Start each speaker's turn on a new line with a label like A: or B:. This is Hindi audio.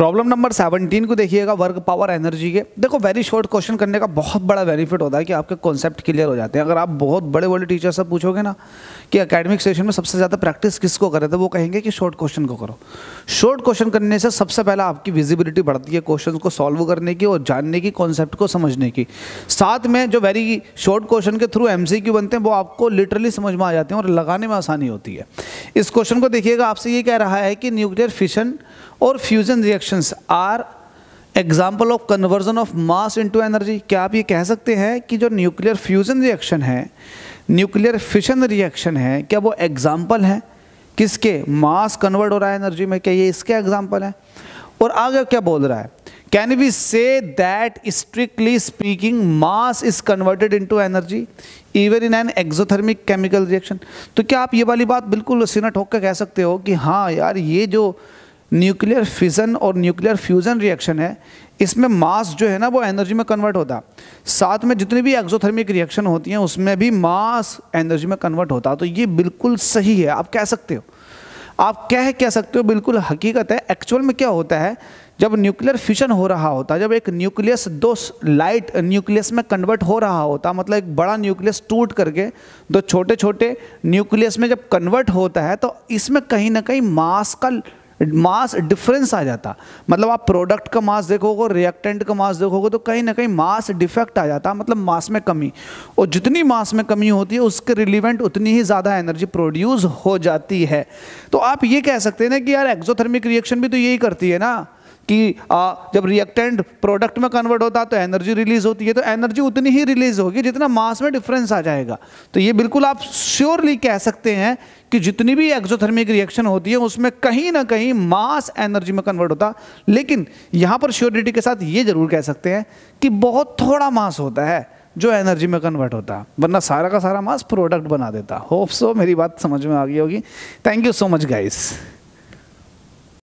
A: प्रॉब्लम नंबर 17 को देखिएगा, वर्क पावर एनर्जी के। देखो वेरी शॉर्ट क्वेश्चन करने का बहुत बड़ा बेनिफिट होता है कि आपके कॉन्सेप्ट क्लियर हो जाते हैं। अगर आप बहुत बड़े बड़े टीचर से पूछोगे ना कि एकेडमिक सेशन में सबसे ज़्यादा प्रैक्टिस किसको करे, तो वो कहेंगे कि शॉर्ट क्वेश्चन को करो। शॉर्ट क्वेश्चन करने से सबसे पहला आपकी विजिबिलिटी बढ़ती है क्वेश्चन को सॉल्व करने की और जानने की, कॉन्सेप्ट को समझने की। साथ में जो वेरी शॉर्ट क्वेश्चन के थ्रू MCQ बनते हैं वो आपको लिटरली समझ में आ जाते हैं और लगाने में आसानी होती है। इस क्वेश्चन को देखिएगा, आपसे ये कह रहा है कि न्यूक्लियर फिशन और fusion reactions are example of conversion of mass into energy. क्या आप ये कह सकते हैं कि जो न्यूक्लियर फ्यूजन रिएक्शन है, न्यूक्लियर फिशन रिएक्शन है, क्या वो एग्जाम्पल है किसके? मास कन्वर्ट हो रहा है एनर्जी में, क्या ये इसके एग्जाम्पल है? और आगे क्या बोल रहा है, can we say that strictly speaking mass is converted into energy even in an exothermic chemical reaction. तो क्या आप ये वाली बात बिल्कुल सीना ठोक के कह सकते हो कि हाँ यार, ये जो न्यूक्लियर फिशन और न्यूक्लियर फ्यूजन रिएक्शन है, इसमें मास जो है ना वो एनर्जी में कन्वर्ट होता है। साथ में जितनी भी एक्सोथर्मिक रिएक्शन होती हैं उसमें भी मास एनर्जी में कन्वर्ट होता है। तो ये बिल्कुल सही है, आप कह सकते हो, आप कह सकते हो, बिल्कुल हकीकत है। एक्चुअल में क्या होता है, जब न्यूक्लियर फिशन हो रहा होता है, जब एक न्यूक्लियस दो लाइट न्यूक्लियस में कन्वर्ट हो रहा होता, मतलब एक बड़ा न्यूक्लियस टूट करके दो छोटे छोटे न्यूक्लियस में जब कन्वर्ट होता है, तो इसमें कहीं ना कहीं मास डिफरेंस आ जाता। मतलब आप प्रोडक्ट का मास देखोगे और रिएक्टेंट का मास देखोगे तो कहीं ना कहीं मास डिफेक्ट आ जाता, मतलब मास में कमी। और जितनी मास में कमी होती है उसके रिलेवेंट उतनी ही ज़्यादा एनर्जी प्रोड्यूस हो जाती है। तो आप ये कह सकते हैं ना कि यार एक्सोथर्मिक रिएक्शन भी तो यही करती है ना कि जब रिएक्टेंट प्रोडक्ट में कन्वर्ट होता है तो एनर्जी रिलीज होती है, तो एनर्जी उतनी ही रिलीज होगी जितना मास में डिफरेंस आ जाएगा। तो ये बिल्कुल आप श्योरली कह सकते हैं कि जितनी भी एक्सोथर्मिक रिएक्शन होती है उसमें कहीं ना कहीं मास एनर्जी में कन्वर्ट होता। लेकिन यहाँ पर श्योरिटी के साथ ये जरूर कह सकते हैं कि बहुत थोड़ा मास होता है जो एनर्जी में कन्वर्ट होता, वरना सारा का सारा मास प्रोडक्ट बना देता। होप सो मेरी बात समझ में आ गई होगी। Thank you so much guys.